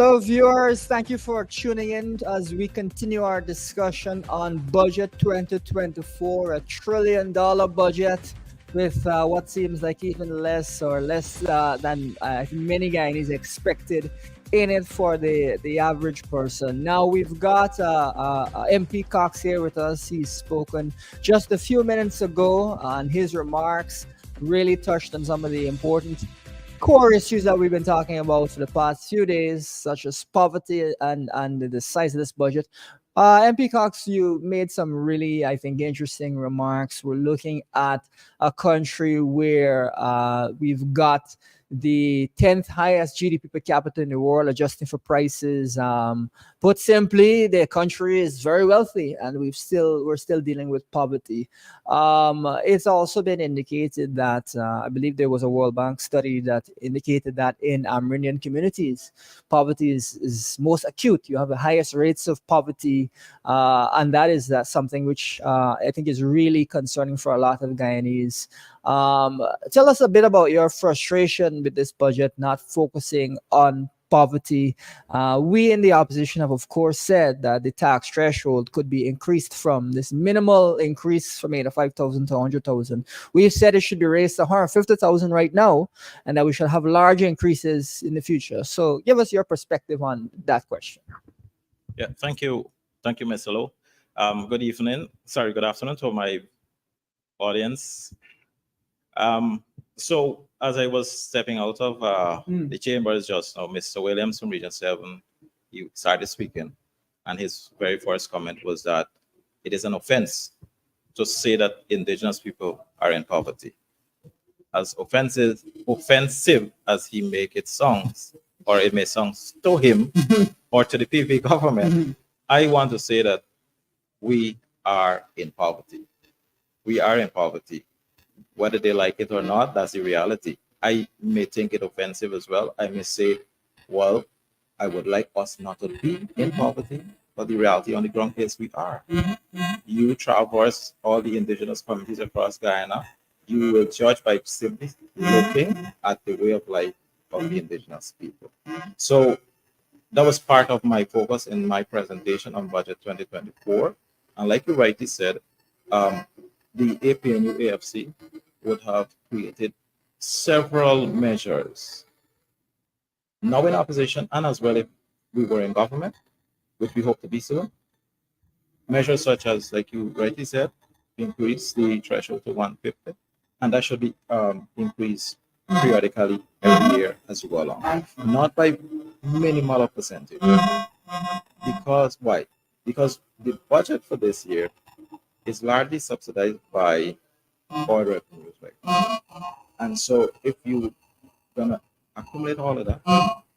Hello, viewers. Thank you for tuning in as we continue our discussion on Budget 2024, $1 trillion budget with what seems like even less than many Guyanese expected in it for the average person. Now we've got MP Cox here with us. He's spoken just a few minutes ago, and his remarks really touched on some of the important core issues that we've been talking about for the past few days, such as poverty and the size of this budget. MP Cox, you made some really, I think, interesting remarks. We're looking at a country where we've got the 10th highest GDP per capita in the world, adjusting for prices. Put simply, the country is very wealthy, and we're still dealing with poverty. It's also been indicated that I believe there was a World Bank study that indicated that in Amerindian communities, poverty is most acute. You have the highest rates of poverty, and that is something which I think is really concerning for a lot of Guyanese. Tell us a bit about your frustration with this budget not focusing on poverty. We in the opposition have, of course, said that the tax threshold could be increased from this minimal increase from 85,000 to 100,000. We've said it should be raised to 150,000 right now, and that we should have larger increases in the future. So give us your perspective on that question. Yeah, thank you, Mr. Lowe. Good afternoon to my audience. So as I was stepping out of the chambers just now, Mr. Williams from Region 7, he started speaking, and his very first comment was that it is an offense to say that indigenous people are in poverty. As offensive as he make it sounds, or it may sound to him or to the PV government, I want to say that we are in poverty. We are in poverty. Whether they like it or not, that's the reality. I may think it offensive as well. I may say, well, I would like us not to be in poverty, but the reality on the ground is we are. You traverse all the indigenous communities across Guyana, you will judge by simply looking at the way of life of the indigenous people. So that was part of my focus in my presentation on Budget 2024. And like you rightly said, the APNU AFC would have created several measures, now in opposition and as well if we were in government, which we hope to be soon. Measures such as, like you rightly said, increase the threshold to 150, and that should be increased periodically every year as we go along, not by minimal percentage. Because why? Because the budget for this year is largely subsidized by oil revenues, right? And so if you're gonna accumulate all of that,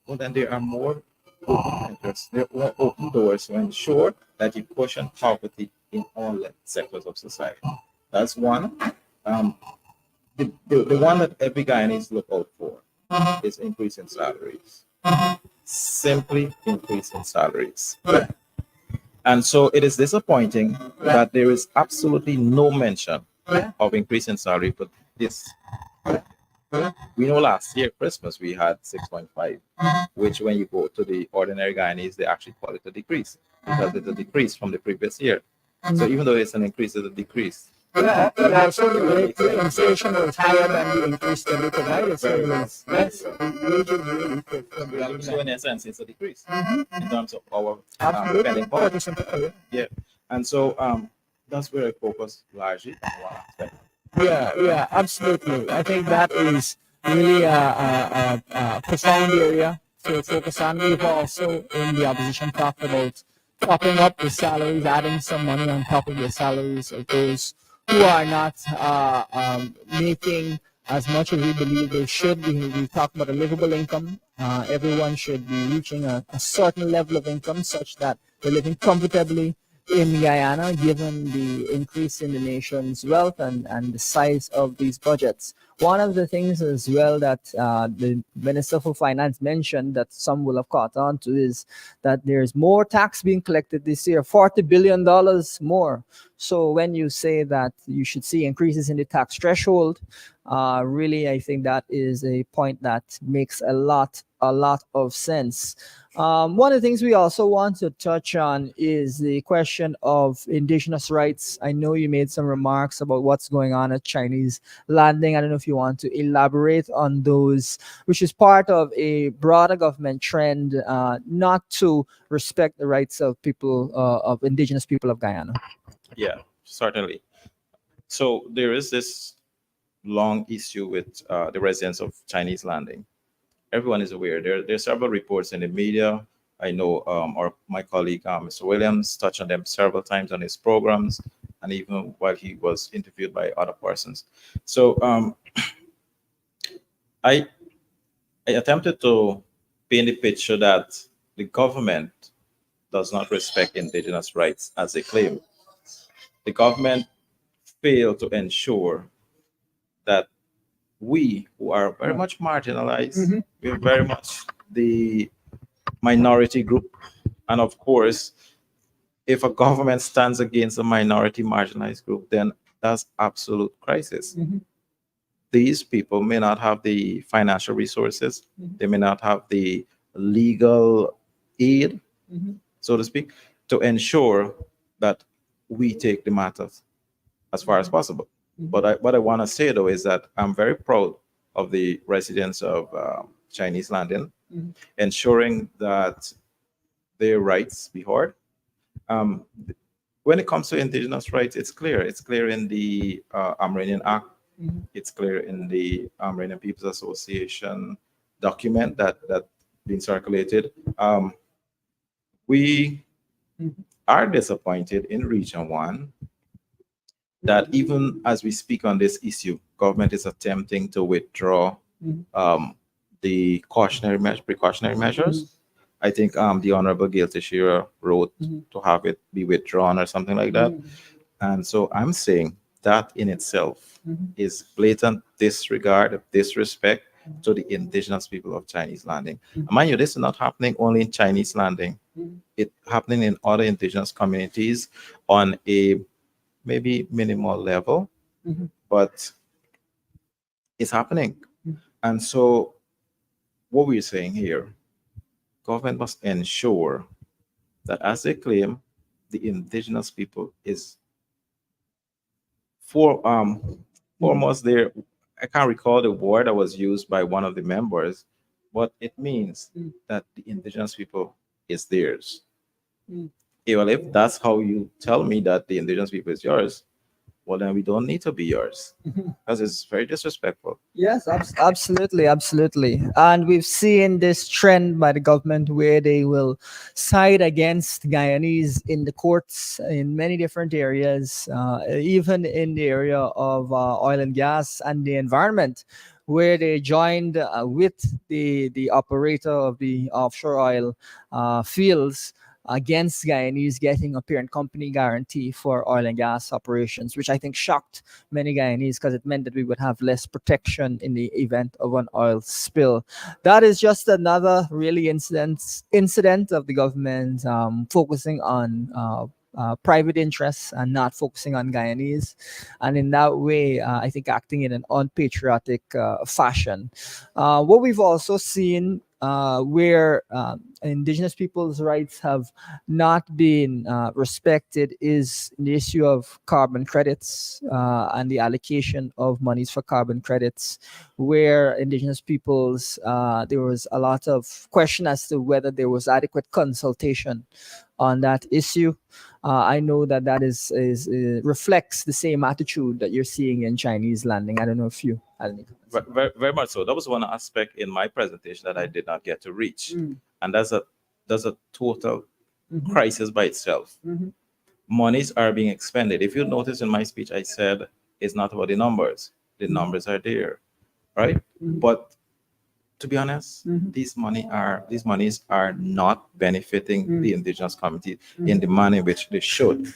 well, then there are more open entries, there are open doors to ensure that you cushion poverty in all sectors of society. That's one. The one that every guy needs to look out for is increase in salaries. Simply increase in salaries. And so it is disappointing that there is absolutely no mention of increasing salary for this. We know last year, Christmas, we had 6.5, which when you go to the ordinary Guyanese, they actually call it a decrease because it's a decrease from the previous year. So even though it's an increase, it's a decrease. So the inflation was higher than the increase that we provided. So it was less. So in essence, it's a decrease in terms of our spending power. Yeah, and so that's where I focus largely on one aspect. Yeah, absolutely. I think that is really a profound area to focus on. We've also, in the opposition, talked about topping up the salaries, adding some money on top of the salaries of those who are not making as much as we believe they should. We talk about a livable income. Everyone should be reaching a certain level of income such that they're living comfortably in Guyana, given the increase in the nation's wealth and the size of these budgets. One of the things as well that the Minister for Finance mentioned that some will have caught on to is that there's more tax being collected this year, $40 billion more. So when you say that you should see increases in the tax threshold, Really, I think that is a point that makes a lot of sense. One of the things we also want to touch on is the question of indigenous rights. I know you made some remarks about what's going on at Chinese landing. I don't know if you want to elaborate on those, which is part of a broader government trend not to respect the rights of people, of indigenous people of Guyana. Yeah, certainly. So there is this long issue with the residents of Chinese landing. Everyone is aware. There are several reports in the media. I know or my colleague, Mr. Williams, touched on them several times on his programs, and even while he was interviewed by other persons. So I, I attempted to paint the picture that the government does not respect indigenous rights as they claim. The government failed to ensure that we, who are very much marginalized, we are very much the minority group. And of course, if a government stands against a minority marginalized group, then that's absolute crisis. These people may not have the financial resources, they may not have the legal aid, so to speak, to ensure that we take the matters as far as possible. But what I want to say though is that I'm very proud of the residents of Chinese landing, ensuring that their rights be heard. Um, when it comes to indigenous rights, it's clear. It's clear in the Amranian Act. It's clear in the Amranian People's Association document that been circulated. We are disappointed in Region 1 that even as we speak on this issue, government is attempting to withdraw um, the precautionary measures. I think the Honorable Gail Teixeira wrote to have it be withdrawn or something like that. And so I'm saying that in itself is blatant disregard, disrespect to the indigenous people of Chinese landing. And mind you, this is not happening only in Chinese landing. It's happening in other indigenous communities on a maybe minimal level, but it's happening. And so what we're saying here, government must ensure that as they claim, the indigenous people is foremost there. I can't recall the word that was used by one of the members, but it means that the indigenous people is theirs. Well, if that's how you tell me that the indigenous people is yours, well, then we don't need to be yours because it's very disrespectful. Yes, absolutely, absolutely. And we've seen this trend by the government where they will side against Guyanese in the courts in many different areas, even in the area of oil and gas and the environment, where they joined with the operator of the offshore oil fields against Guyanese getting a parent company guarantee for oil and gas operations, which I think shocked many Guyanese because it meant that we would have less protection in the event of an oil spill. That is just another really incident of the government focusing on private interests and not focusing on Guyanese, and in that way, I think acting in an unpatriotic fashion. What we've also seen where indigenous people's rights have not been respected is the issue of carbon credits and the allocation of monies for carbon credits, where indigenous peoples, there was a lot of question as to whether there was adequate consultation on that issue. I know that that is reflects the same attitude that you're seeing in Chinese landing. I don't know if you had any comments. Very much so. That was one aspect in my presentation that I did not get to reach, and that's a total crisis by itself. Monies are being expended. If you notice in my speech, I said it's not about the numbers. The numbers are there, right? But to be honest, these monies are not benefiting the indigenous community in the manner in which they should.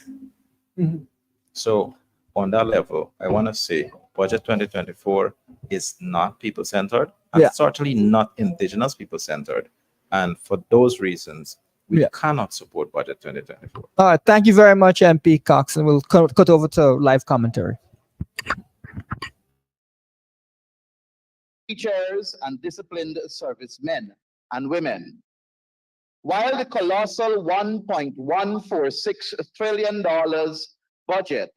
So on that level, I want to say budget 2024 is not people centered and Yeah. certainly not indigenous people centered. And for those reasons, we Yeah. cannot support budget 2024. All right. Thank you very much, MP Cox. And we'll cut over to live commentary. teachers, and disciplined servicemen and women. While the colossal $1.146 trillion budget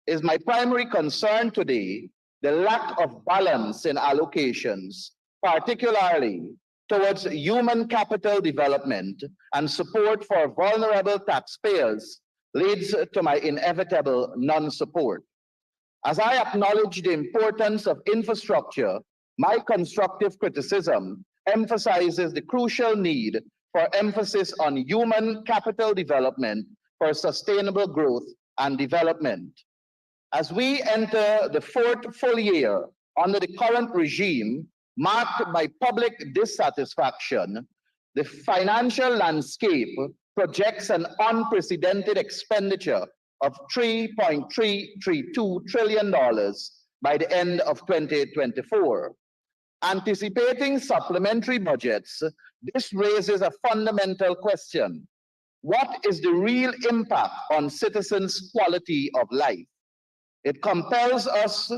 is my primary concern today, the lack of balance in allocations, particularly towards human capital development and support for vulnerable taxpayers, leads to my inevitable non-support. As I acknowledge the importance of infrastructure, my constructive criticism emphasizes the crucial need for emphasis on human capital development for sustainable growth and development. As we enter the fourth full year under the current regime, marked by public dissatisfaction, the financial landscape projects an unprecedented expenditure of $3.332 trillion by the end of 2024. Anticipating supplementary budgets, this raises a fundamental question. What is the real impact on citizens' quality of life? It compels us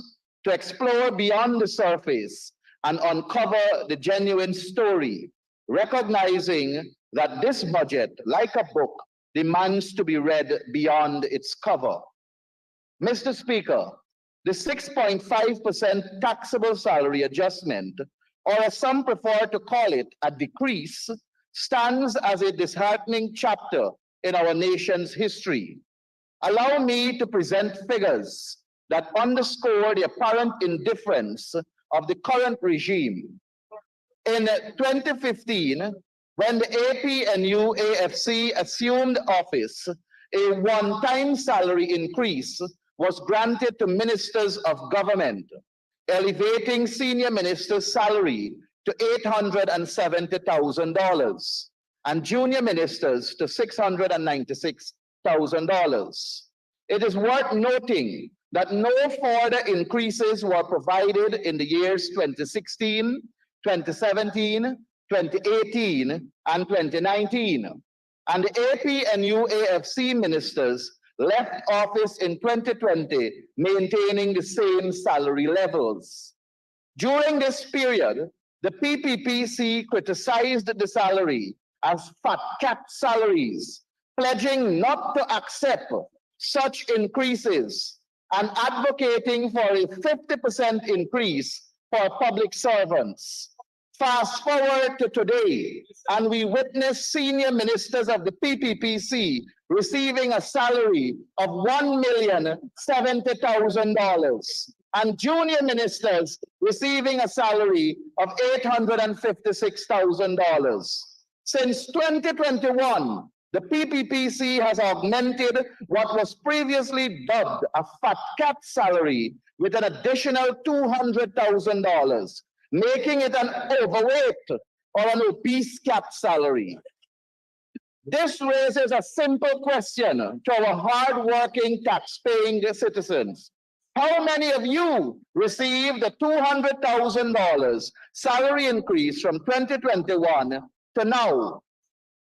to explore beyond the surface and uncover the genuine story, recognizing that this budget, like a book, demands to be read beyond its cover. Mr. Speaker, the 6.5% taxable salary adjustment, or as some prefer to call it, a decrease, stands as a disheartening chapter in our nation's history. Allow me to present figures that underscore the apparent indifference of the current regime. In 2015, when the APNU AFC assumed office, a one-time salary increase was granted to ministers of government, elevating senior ministers' salary to $870,000 and junior ministers to $696,000. It is worth noting that no further increases were provided in the years 2016, 2017, 2018, and 2019. And the APNU AFC ministers left office in 2020, maintaining the same salary levels. During this period, the PPPC criticized the salary as fat-capped salaries, pledging not to accept such increases and advocating for a 50% increase for public servants. Fast forward to today, and we witness senior ministers of the PPPC receiving a salary of $1,070,000 and junior ministers receiving a salary of $856,000. Since 2021, the PPPC has augmented what was previously dubbed a fat-capped salary with an additional $200,000, making it an overweight or an obese capped salary. This raises a simple question to our hard-working, tax-paying citizens. How many of you received the $200,000 salary increase from 2021 to now?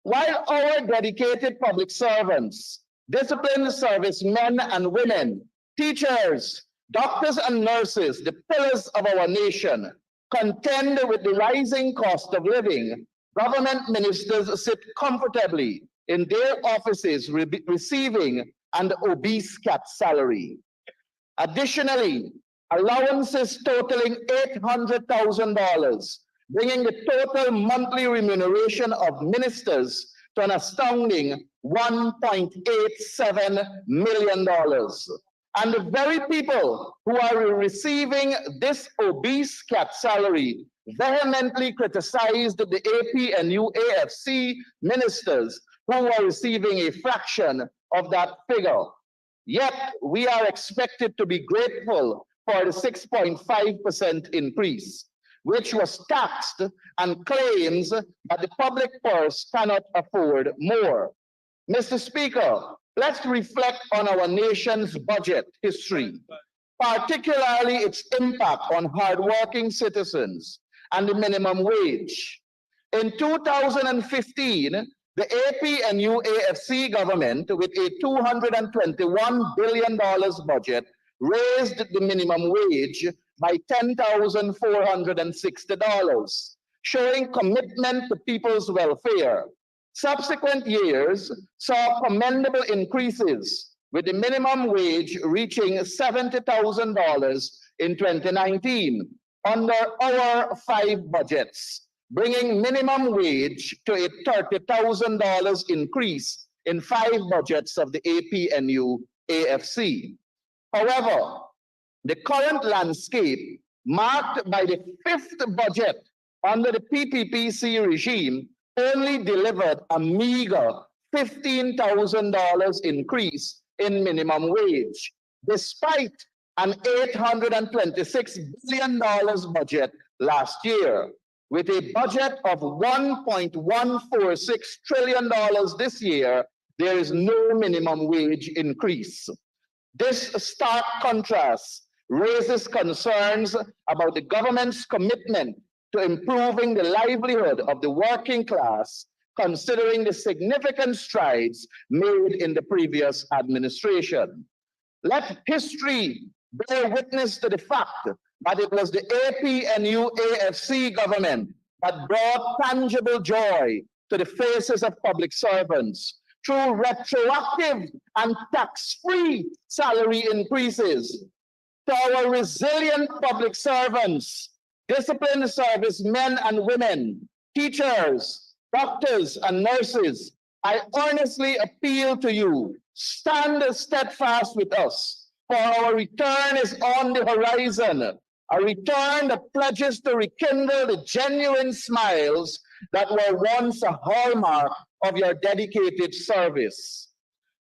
While our dedicated public servants, disciplined servicemen and women, teachers, doctors and nurses, the pillars of our nation, contend with the rising cost of living, government ministers sit comfortably in their offices receiving an obese capped salary. Additionally, allowances totaling $800,000, bringing the total monthly remuneration of ministers to an astounding $1.87 million. And the very people who are receiving this obese capped salary vehemently criticized the APNU AFC ministers who are receiving a fraction of that figure. Yet we are expected to be grateful for the 6.5% increase, which was taxed and claims that the public purse cannot afford more. Mr. Speaker, let's reflect on our nation's budget history, particularly its impact on hardworking citizens and the minimum wage. In 2015, the APNU AFC government, with a $221 billion budget, raised the minimum wage by $10,460, showing commitment to people's welfare. Subsequent years saw commendable increases, with the minimum wage reaching $70,000 in 2019 under our 5 budgets, bringing minimum wage to a $30,000 increase in 5 budgets of the APNU AFC. However, the current landscape, marked by the 5th budget under the PPPC regime, only delivered a meager $15,000 increase in minimum wage, despite an $826 billion budget last year. With a budget of $1.146 trillion this year, there is no minimum wage increase. This stark contrast raises concerns about the government's commitment to improving the livelihood of the working class, considering the significant strides made in the previous administration. Let history bear witness to the fact that it was the APNU AFC government that brought tangible joy to the faces of public servants through retroactive and tax-free salary increases. To our resilient public servants, disciplined servicemen and women, teachers, doctors, and nurses, I earnestly appeal to you, stand steadfast with us, for our return is on the horizon, a return that pledges to rekindle the genuine smiles that were once a hallmark of your dedicated service.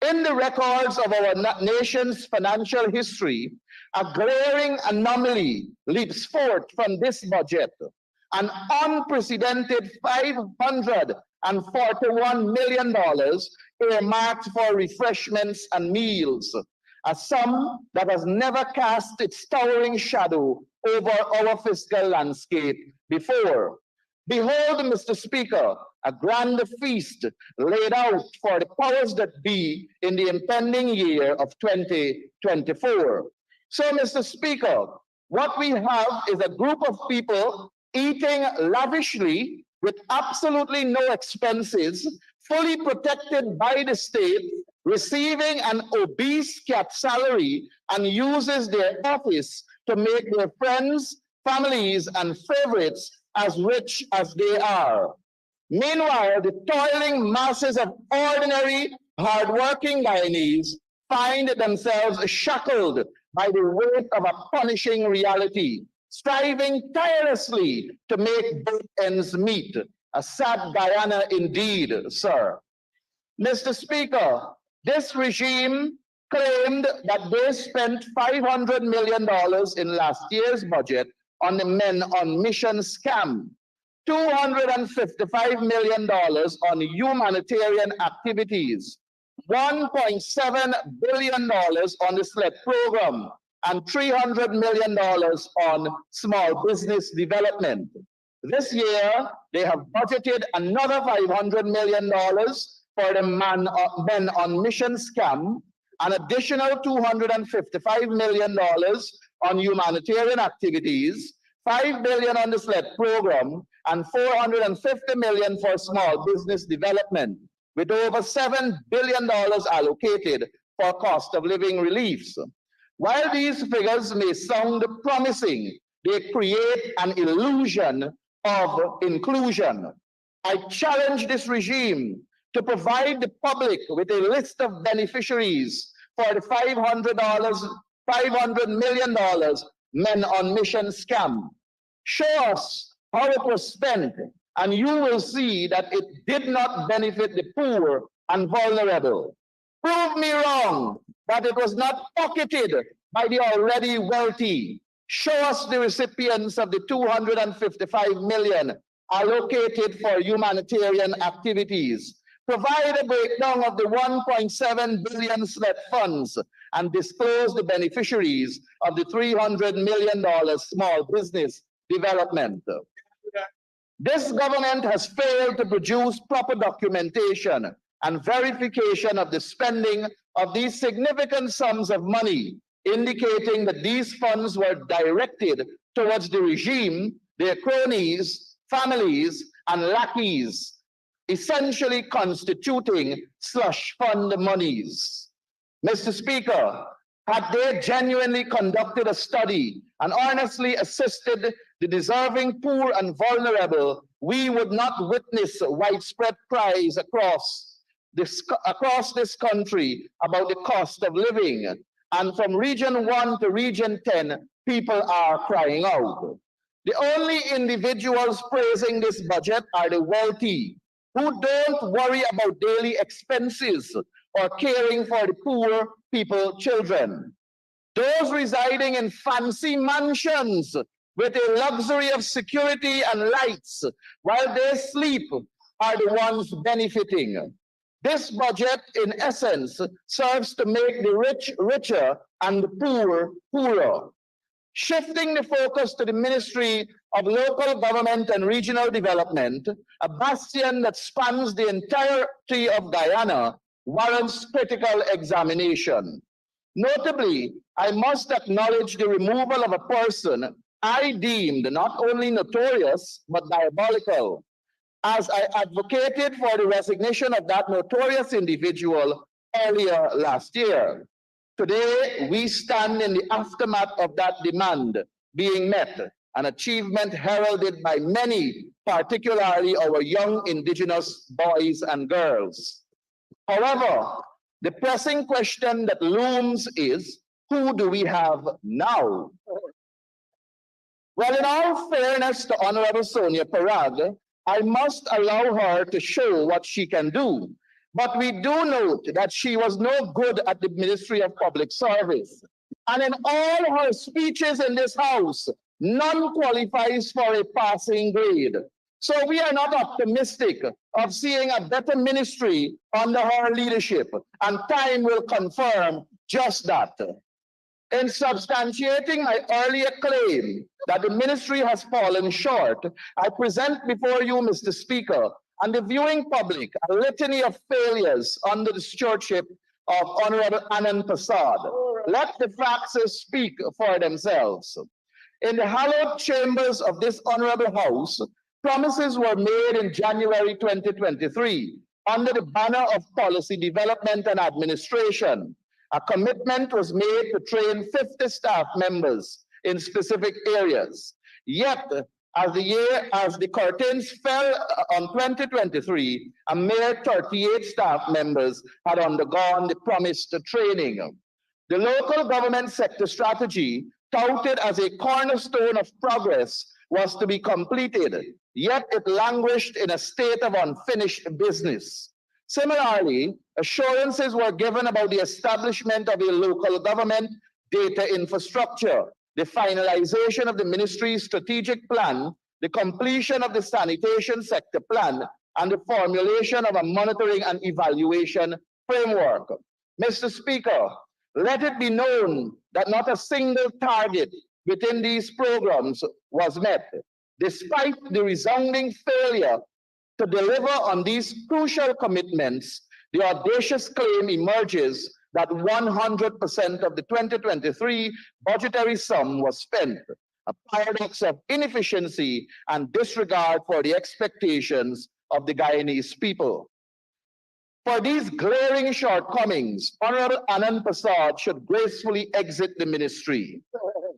In the records of our nation's financial history, a glaring anomaly leaps forth from this budget: an unprecedented $541 million earmarked for refreshments and meals, a sum that has never cast its towering shadow over our fiscal landscape before. Behold, Mr. Speaker, a grand feast laid out for the powers that be in the impending year of 2024. So, Mr. Speaker, what we have is a group of people eating lavishly with absolutely no expenses, fully protected by the state, receiving an obese cap salary, and uses their office to make their friends, families, and favorites as rich as they are. Meanwhile, the toiling masses of ordinary, hardworking Guyanese find themselves shackled by the weight of a punishing reality, striving tirelessly to make both ends meet. A sad Guyana indeed, sir. Mr. Speaker, this regime claimed that they spent $500 million in last year's budget on the Men on Mission scam, $255 million on humanitarian activities, $1.7 billion on the SLED program, and $300 million on small business development. This year, they have budgeted another $500 million for the Men on Mission scam, an additional $255 million on humanitarian activities, $5 billion on the SLED program, and $450 million for small business development, with over $7 billion allocated for cost of living reliefs. While these figures may sound promising, they create an illusion of inclusion. I challenge this regime to provide the public with a list of beneficiaries for the $500 million Men on Mission scam. Show us how it was spent, and you will see that it did not benefit the poor and vulnerable. Prove me wrong that it was not pocketed by the already wealthy. Show us the recipients of the $255 million allocated for humanitarian activities. Provide a breakdown of the $1.7 billion SLED funds and disclose the beneficiaries of the $300 million small business development. This government has failed to produce proper documentation and verification of the spending of these significant sums of money indicating that these funds were directed towards the regime, their cronies, families, and lackeys, essentially constituting slush fund monies. Mr. Speaker, had they genuinely conducted a study and honestly assisted the deserving poor and vulnerable, we would not witness widespread cries across this country about the cost of living. And from Region 1 to Region 10, people are crying out. The only individuals praising this budget are the wealthy, who don't worry about daily expenses or caring for the poor people, children. Those residing in fancy mansions with a luxury of security and lights while they sleep are the ones benefiting. This budget, in essence, serves to make the rich richer and the poor poorer. Shifting the focus to the Ministry of Local Government and Regional Development, a bastion that spans the entirety of Guyana, warrants critical examination. Notably, I must acknowledge the removal of a person I deemed not only notorious, but diabolical, as I advocated for the resignation of that notorious individual earlier last year. Today, we stand in the aftermath of that demand being met, an achievement heralded by many, particularly our young indigenous boys and girls. However, the pressing question that looms is, who do we have now? Well, in all fairness to Honorable Sonia Parag, I must allow her to show what she can do. But we do note that she was no good at the Ministry of Public Service. And in all her speeches in this House, none qualifies for a passing grade. So we are not optimistic of seeing a better ministry under her leadership, and time will confirm just that. In substantiating my earlier claim that the ministry has fallen short, I present before you, Mr. Speaker, and the viewing public a litany of failures under the stewardship of Honorable Anand Prasad. Let the facts speak for themselves. In the hallowed chambers of this honorable House, promises were made in January 2023 under the banner of policy development and administration. A commitment was made to train 50 staff members in specific areas. Yet, as the curtains fell on 2023, a mere 38 staff members had undergone the promised training. The local government sector strategy, touted as a cornerstone of progress, was to be completed, yet it languished in a state of unfinished business. Similarly, assurances were given about the establishment of a local government data infrastructure, the finalization of the ministry's strategic plan, the completion of the sanitation sector plan, and the formulation of a monitoring and evaluation framework. Mr. Speaker, let it be known that not a single target within these programs was met, despite the resounding failure to deliver on these crucial commitments. The audacious claim emerges that 100% of the 2023 budgetary sum was spent, a paradox of inefficiency and disregard for the expectations of the Guyanese people. For these glaring shortcomings, Honorable Anand Prasad should gracefully exit the ministry.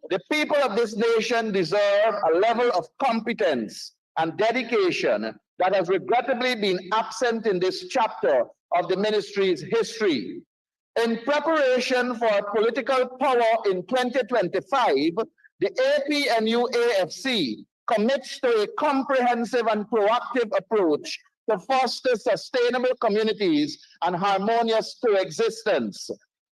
The people of this nation deserve a level of competence and dedication that has regrettably been absent in this chapter of the ministry's history. In preparation for political power in 2025, the APNU-AFC commits to a comprehensive and proactive approach to foster sustainable communities and harmonious coexistence.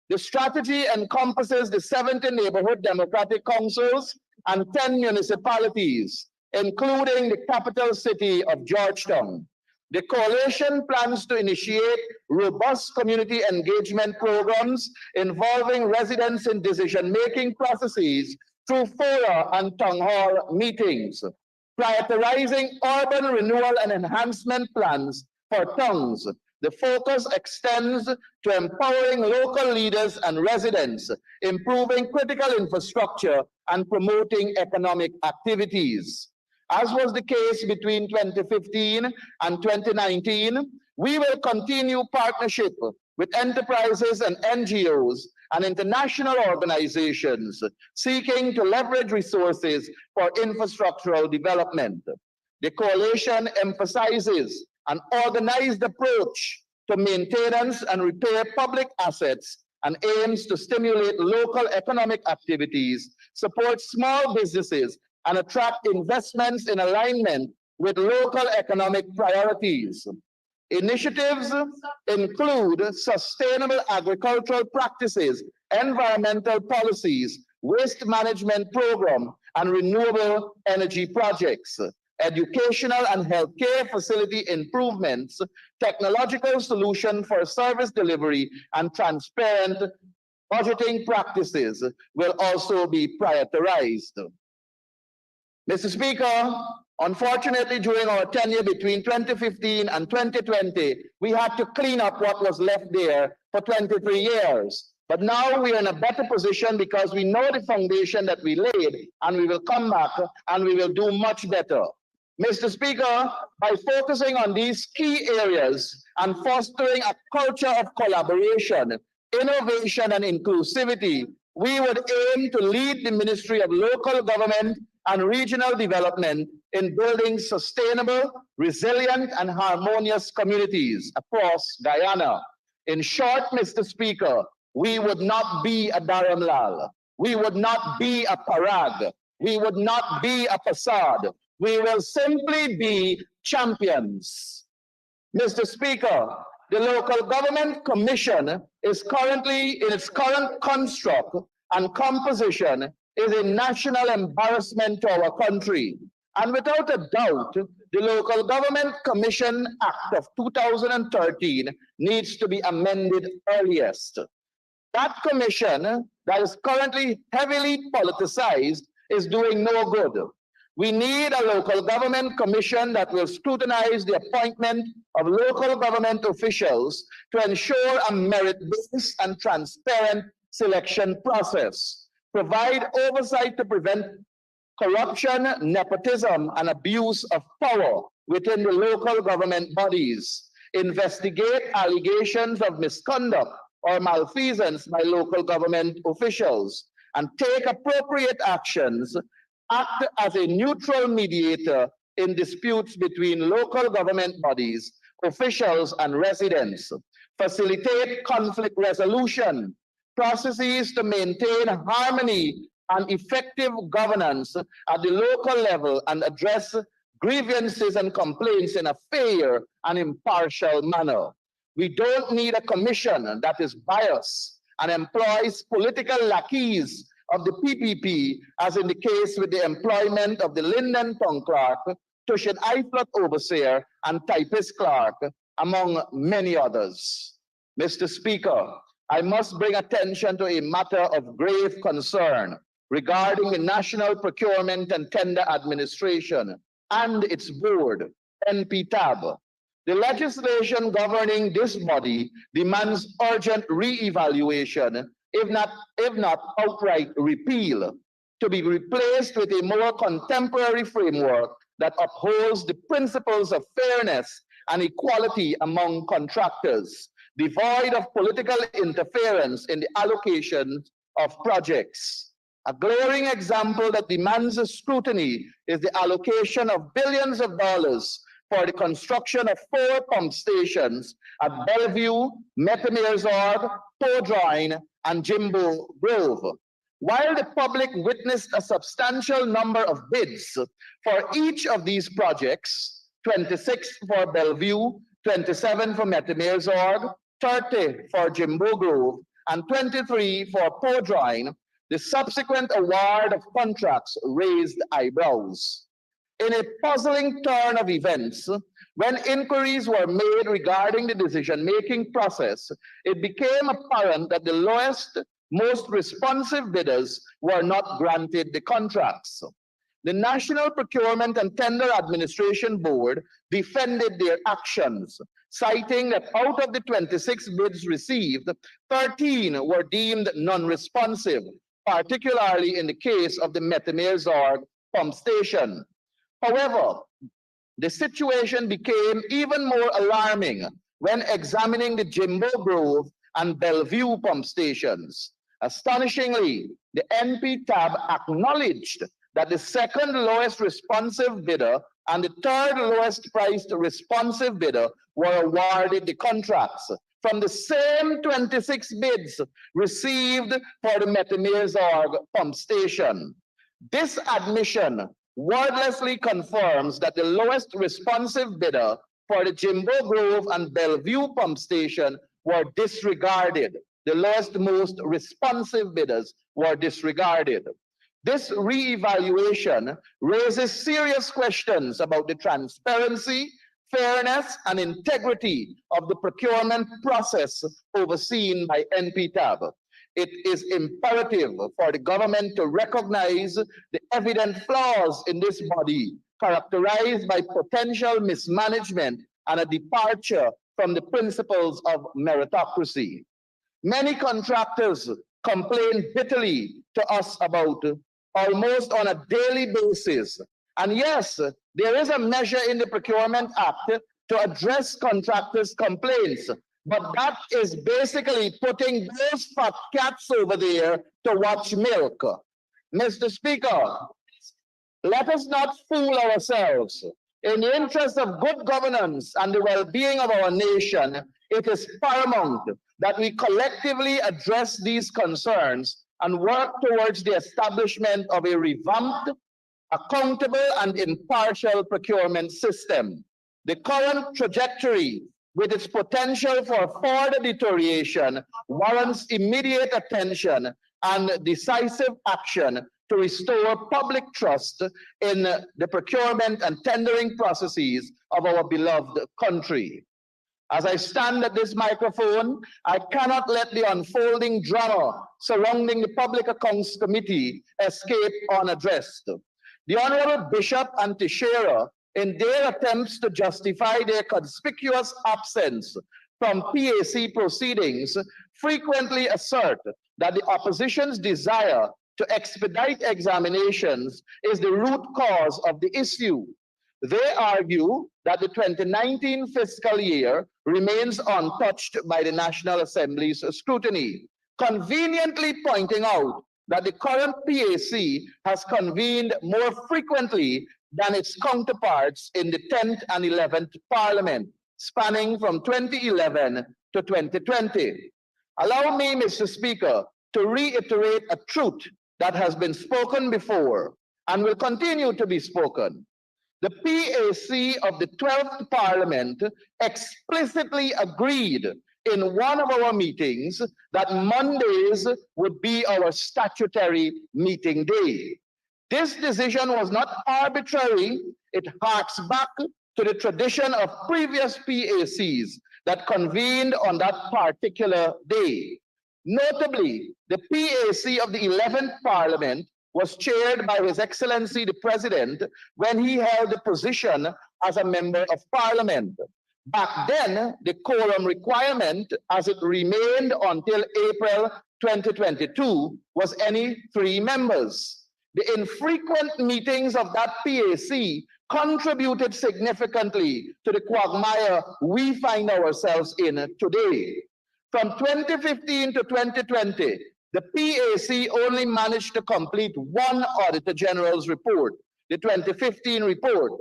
The strategy encompasses the 70 neighborhood democratic councils and 10 municipalities, including the capital city of Georgetown. The coalition plans to initiate robust community engagement programs involving residents in decision-making processes through fora and town hall meetings, prioritizing urban renewal and enhancement plans for towns. the focus extends to empowering local leaders and residents, improving critical infrastructure, and promoting economic activities. As was the case between 2015 and 2019, we will continue partnership with enterprises and NGOs and international organizations seeking to leverage resources for infrastructural development. The coalition emphasizes an organized approach to maintenance and repair public assets and aims to stimulate local economic activities, support small businesses, and attract investments in alignment with local economic priorities. Initiatives include sustainable agricultural practices, environmental policies, waste management program, and renewable energy projects, educational and healthcare facility improvements, technological solution for service delivery, and transparent budgeting practices will also be prioritized. Mr. Speaker, unfortunately, during our tenure between 2015 and 2020, we had to clean up what was left there for 23 years. But now we are in a better position because we know the foundation that we laid, and we will come back and we will do much better. Mr. Speaker, by focusing on these key areas and fostering a culture of collaboration, innovation, and inclusivity, we would aim to lead the Ministry of Local Government and Regional Development in building sustainable, resilient, and harmonious communities across Guyana. In short, Mr. Speaker, we would not be a Dharamlal. We would not be a Parag. We would not be a Passad. We will simply be champions. Mr. Speaker, the Local Government Commission is currently, in its current construct and composition, is a national embarrassment to our country. And without a doubt, the Local Government Commission Act of 2013 needs to be amended earliest. That commission that is currently heavily politicized is doing no good. We need a local government commission that will scrutinize the appointment of local government officials to ensure a merit-based and transparent selection process, provide oversight to prevent corruption, nepotism, and abuse of power within the local government bodies, investigate allegations of misconduct or malfeasance by local government officials, and take appropriate actions, act as a neutral mediator in disputes between local government bodies, officials, and residents, facilitate conflict resolution, processes to maintain harmony and effective governance at the local level, and address grievances and complaints in a fair and impartial manner. We don't need a commission that is biased and employs political lackeys of the PPP, as in the case with the employment of the Linden Tongue Clerk, Tushin Iflot Overseer, and Typist Clerk, among many others. Mr. Speaker, I must bring attention to a matter of grave concern regarding the National Procurement and Tender Administration and its board, NPTAB. The legislation governing this body demands urgent re-evaluation, if not outright repeal, to be replaced with a more contemporary framework that upholds the principles of fairness and equality among contractors, devoid of political interference in the allocation of projects. A glaring example that demands a scrutiny is the allocation of billions of dollars for the construction of 4 pump stations at Bellevue, Metamirsorg, Podrine, and Jimbo Grove. While the public witnessed a substantial number of bids for each of these projects, 26 for Bellevue, 27 for Metamirsorg, 30 for Jimbo Grove, and 23 for Podrine, the subsequent award of contracts raised eyebrows. In a puzzling turn of events, when inquiries were made regarding the decision-making process, it became apparent that the lowest, most responsive bidders were not granted the contracts. The National Procurement and Tender Administration Board defended their actions, citing that out of the 26 bids received, 13 were deemed non-responsive, particularly in the case of the Metamere-Zorg pump station. However, the situation became even more alarming when examining the Jimbo Grove and Bellevue pump stations. Astonishingly, the NP-TAB acknowledged that the second lowest responsive bidder and the third lowest priced responsive bidder were awarded the contracts from the same 26 bids received for the Metamere-Zorg pump station. This admission wordlessly confirms that the lowest responsive bidder for the Jimbo Grove and Bellevue pump station were disregarded. The lowest most responsive bidders were disregarded. This re-evaluation raises serious questions about the transparency, fairness, and integrity of the procurement process overseen by NP-TAB. It is imperative for the government to recognize the evident flaws in this body, characterized by potential mismanagement and a departure from the principles of meritocracy. Many contractors complain bitterly to us about almost on a daily basis. And yes, there is a measure in the Procurement Act to address contractors' complaints, but that is basically putting those fat cats over there to watch milk. Mr. Speaker, let us not fool ourselves. In the interest of good governance and the well-being of our nation, it is paramount that we collectively address these concerns and work towards the establishment of a revamped, accountable, and impartial procurement system. The current trajectory, with its potential for further deterioration, warrants immediate attention and decisive action to restore public trust in the procurement and tendering processes of our beloved country. As I stand at this microphone, I cannot let the unfolding drama surrounding the Public Accounts Committee escape unaddressed. The Honorable Bishop and Teixeira, in their attempts to justify their conspicuous absence from PAC proceedings, frequently assert that the opposition's desire to expedite examinations is the root cause of the issue. They argue that the 2019 fiscal year remains untouched by the National Assembly's scrutiny, conveniently pointing out that the current PAC has convened more frequently than its counterparts in the 10th and 11th Parliament, spanning from 2011 to 2020. Allow me, Mr. Speaker, to reiterate a truth that has been spoken before and will continue to be spoken. The PAC of the 12th Parliament explicitly agreed in one of our meetings that Mondays would be our statutory meeting day. This decision was not arbitrary. It harks back to the tradition of previous PACs that convened on that particular day. Notably, the PAC of the 11th Parliament was chaired by His Excellency the President when he held the position as a Member of Parliament. Back then, the quorum requirement, as it remained until April 2022, was any 3 members. The infrequent meetings of that PAC contributed significantly to the quagmire we find ourselves in today. From 2015 to 2020, the PAC only managed to complete one Auditor General's report, the 2015 report.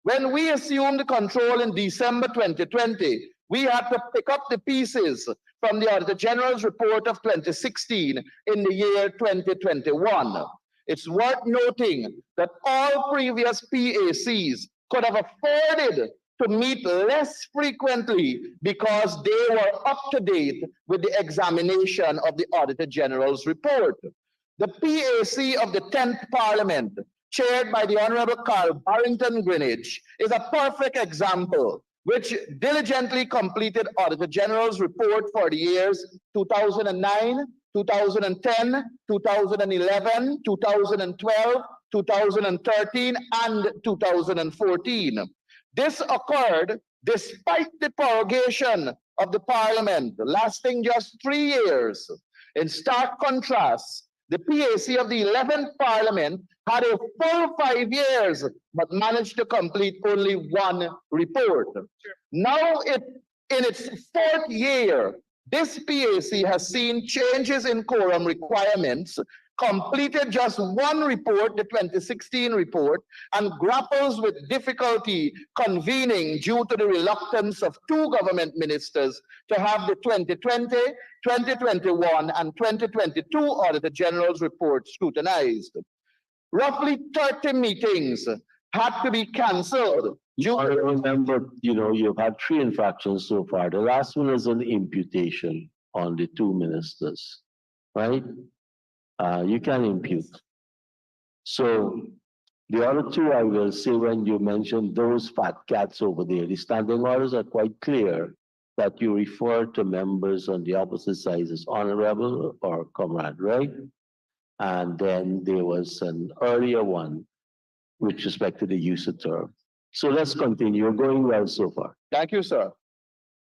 When we assumed control in December 2020, we had to pick up the pieces from the Auditor General's report of 2016 in the year 2021. It's worth noting that all previous PACs could have afforded to meet less frequently because they were up to date with the examination of the Auditor General's report. The PAC of the 10th Parliament, chaired by the Honorable Carl Barrington Greenwich, is a perfect example, which diligently completed Auditor General's report for the years 2009, 2010, 2011, 2012, 2013, and 2014. This occurred Despite the prorogation of the parliament lasting just 3 years, in stark contrast, the PAC of the 11th parliament had a full 5 years, but managed to complete only one report. Now, in its 4th year, this PAC has seen changes in quorum requirements, completed just one report, the 2016 report, and grapples with difficulty convening due to the reluctance of 2 government ministers to have the 2020, 2021, and 2022 Auditor General's report scrutinized. Roughly 30 meetings had to be cancelled. I remember, you've had 3 infractions so far. The last one is an imputation on the 2 ministers, right? You can impute. So the other 2, I will say when you mentioned those fat cats over there, the standing orders are quite clear that you refer to members on the opposite side as honorable or comrade, right? And then there was an earlier one with respect to the use of term. So let's continue. You're going well so far. Thank you, sir.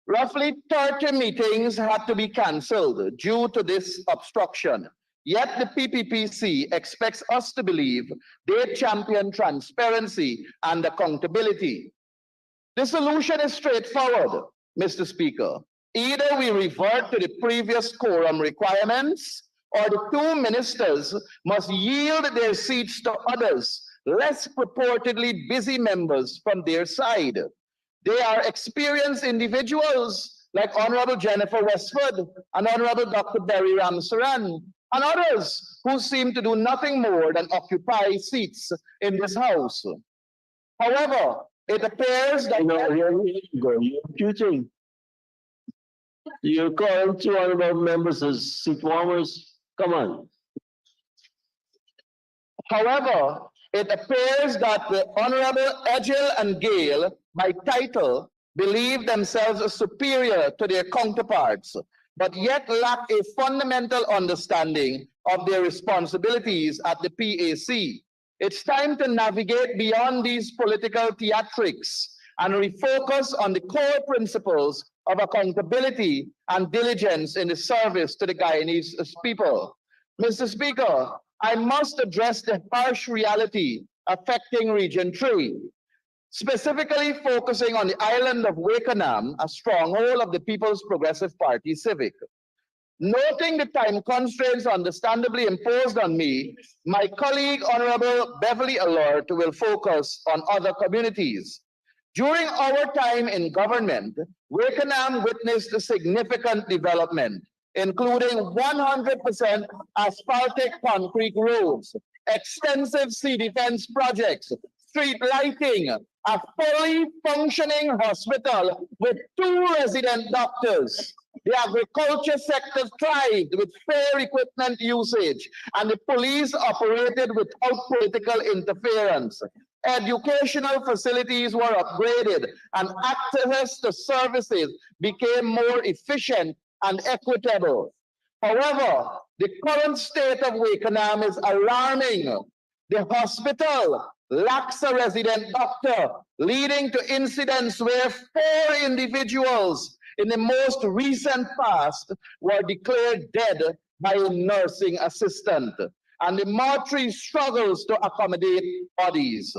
Roughly 30 meetings had to be cancelled due to this obstruction. Yet the PPPC expects us to believe they champion transparency and accountability. The solution is straightforward, Mr. Speaker. Either we revert to the previous quorum requirements, or the 2 ministers must yield their seats to others, less purportedly busy members from their side. They are experienced individuals like Honorable Jennifer Westford and Honorable Dr. Berry Ramsaran, and others who seem to do nothing more than occupy seats in this House. However, it appears that... You're imputing. You're calling 2 honorable members as seat warmers. Come on. However, it appears that the Honorable Edgell and Gale, by title, believe themselves superior to their counterparts, but yet lack a fundamental understanding of their responsibilities at the PAC. It's time to navigate beyond these political theatrics and refocus on the core principles of accountability and diligence in the service to the Guyanese people. Mr. Speaker, I must address the harsh reality affecting Region 3, specifically focusing on the island of Wakenham, a stronghold of the People's Progressive Party Civic. Noting the time constraints understandably imposed on me, my colleague Honorable Beverly Allard will focus on other communities. During our time in government, Wakenham witnessed a significant development, including 100% asphaltic concrete roads, extensive sea defense projects, street lighting, a fully functioning hospital with 2 resident doctors. The agriculture sector thrived with fair equipment usage, and the police operated without political interference. Educational facilities were upgraded, and access to services became more efficient and equitable. However, the current state of Wakenham is alarming. The hospital lacks a resident doctor, leading to incidents where 4 individuals in the most recent past were declared dead by a nursing assistant, and the mortuary struggles to accommodate bodies.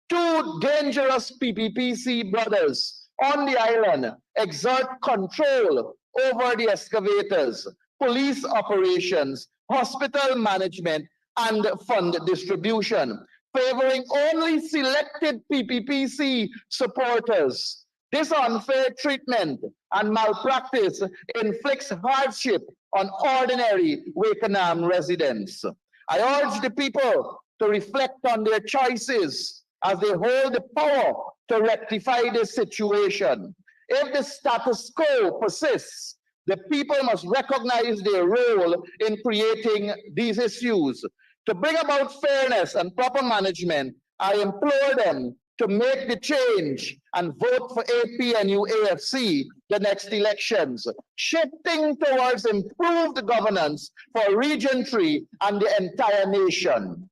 2 dangerous PPPC brothers on the island exert control over the excavators, police operations, hospital management, and fund distribution, favoring only selected PPPC supporters. This unfair treatment and malpractice inflicts hardship on ordinary Wakenham residents. I urge the people to reflect on their choices as they hold the power to rectify this situation. If the status quo persists, the people must recognize their role in creating these issues. To bring about fairness and proper management, I implore them to make the change and vote for APNU AFC the next elections, shifting towards improved governance for Region 3 and the entire nation.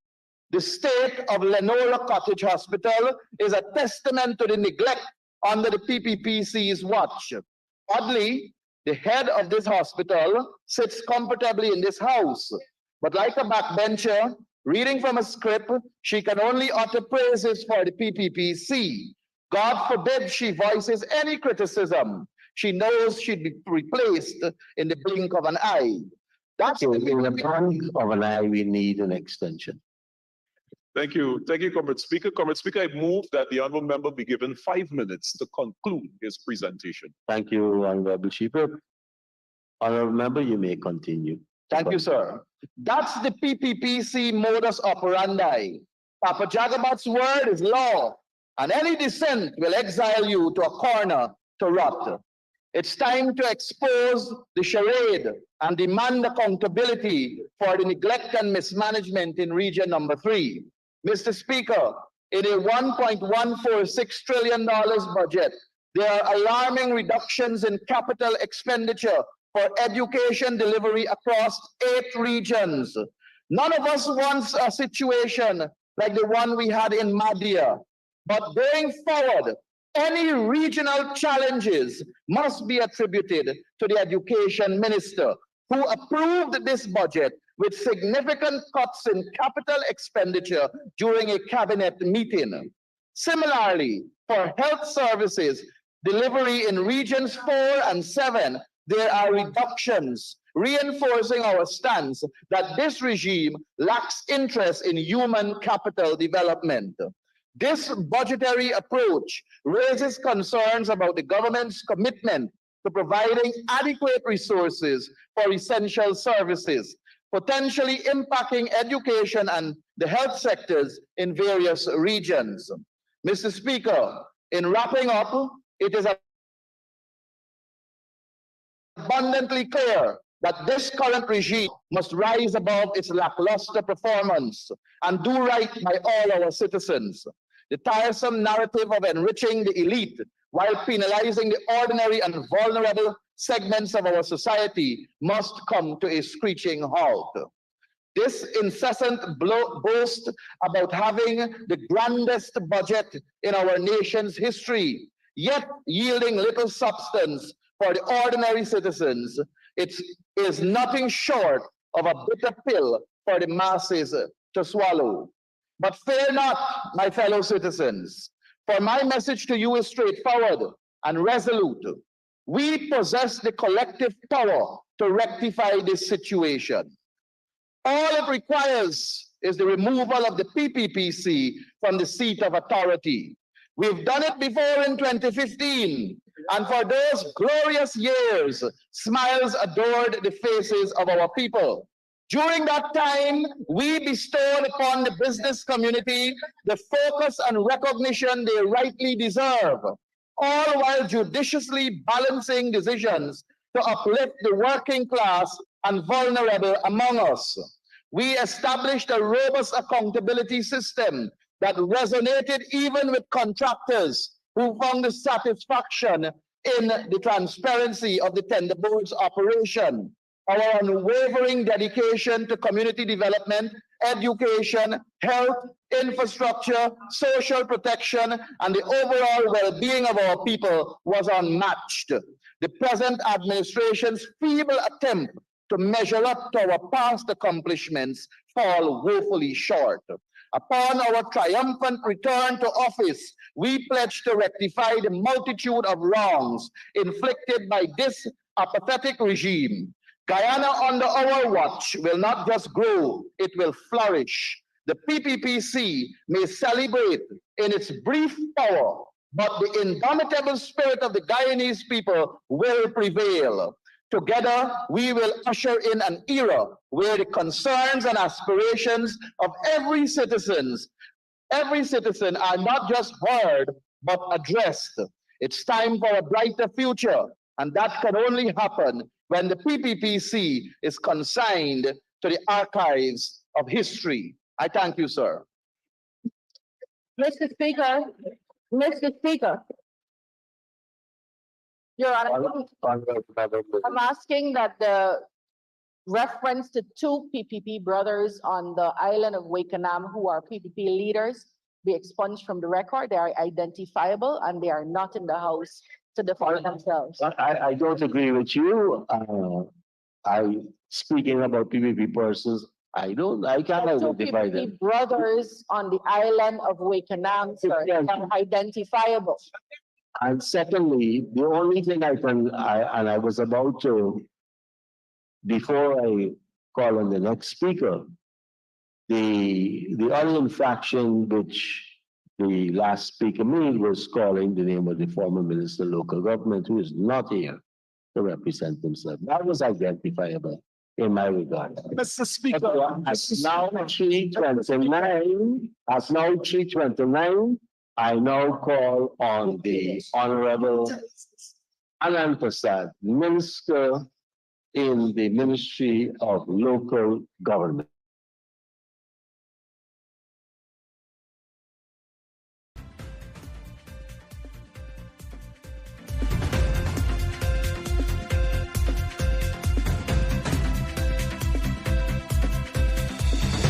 The state of Lenora Cottage Hospital is a testament to the neglect under the PPPC's watch. Oddly, the head of this hospital sits comfortably in this house, but like a backbencher, reading from a script, she can only utter praises for the PPPC. God forbid she voices any criticism. She knows she'd be replaced in the blink of an eye. That's In the the PPP. blink of an eye, we need an extension. Thank you, Comrade Speaker. Comrade Speaker, I move that the honourable member be given 5 minutes to conclude his presentation. Thank you, Honorable Shepherd. Honorable member, you may continue. Thank you, sir. That's the PPPC modus operandi. Papa Jagabat's word is law, and any dissent will exile you to a corner to rot. It's time to expose the charade and demand accountability for the neglect and mismanagement in region number 3. Mr. Speaker, in a $1.146 trillion budget, there are alarming reductions in capital expenditure for education delivery across 8 regions. None of us wants a situation like the one we had in Madhya. But going forward, any regional challenges must be attributed to the education minister, who approved this budget with significant cuts in capital expenditure during a cabinet meeting. Similarly, for health services delivery in regions 4 and 7, there are reductions, reinforcing our stance that this regime lacks interest in human capital development. This budgetary approach raises concerns about the government's commitment to providing adequate resources for essential services, potentially impacting education and the health sectors in various regions. Mr. Speaker, in wrapping up, it is abundantly clear that this current regime must rise above its lackluster performance and do right by all our citizens. The tiresome narrative of enriching the elite while penalizing the ordinary and vulnerable segments of our society must come to a screeching halt. This incessant boast about having the grandest budget in our nation's history, yet yielding little substance for the ordinary citizens, it is nothing short of a bitter pill for the masses to swallow. But fear not, my fellow citizens, for my message to you is straightforward and resolute. We possess the collective power to rectify this situation. All it requires is the removal of the PPPC from the seat of authority. We've done it before in 2015, and for those glorious years, smiles adored the faces of our people. During that time, we bestowed upon the business community the focus and recognition they rightly deserve, all while judiciously balancing decisions to uplift the working class and vulnerable among us. We established a robust accountability system that resonated even with contractors who found the satisfaction in the transparency of the tender board's operation. Our unwavering dedication to community development, education, health, infrastructure, social protection, and the overall well-being of our people was unmatched. The present administration's feeble attempt to measure up to our past accomplishments fall woefully short. Upon our triumphant return to office, we pledge to rectify the multitude of wrongs inflicted by this apathetic regime. Guyana under our watch will not just grow, it will flourish. The PPPC may celebrate in its brief power, but the indomitable spirit of the Guyanese people will prevail. Together, we will usher in an era where the concerns and aspirations of every citizen are not just heard, but addressed. It's time for a brighter future, and that can only happen when the PPPC is consigned to the archives of history. I thank you, sir. Mr. Speaker, Your Honor, I'm asking that the reference to 2 PPP brothers on the island of Wakenham who are PPP leaders be expunged from the record. They are identifiable and they are not in the house to defend themselves. I don't agree with you. Speaking about PPP persons, I can't Two identify PPP them. brothers on the island of Wakenham, sir, they are identifiable. And secondly, the only thing I was about to, before I call on the next speaker, the other infraction which the last speaker made was calling the name of the former minister of local government who is not here to represent himself. That was identifiable in my regard. Mr. Speaker, As now 3:29, I now call on the Honorable Anand Prasad, Minister in the Ministry of Local Government.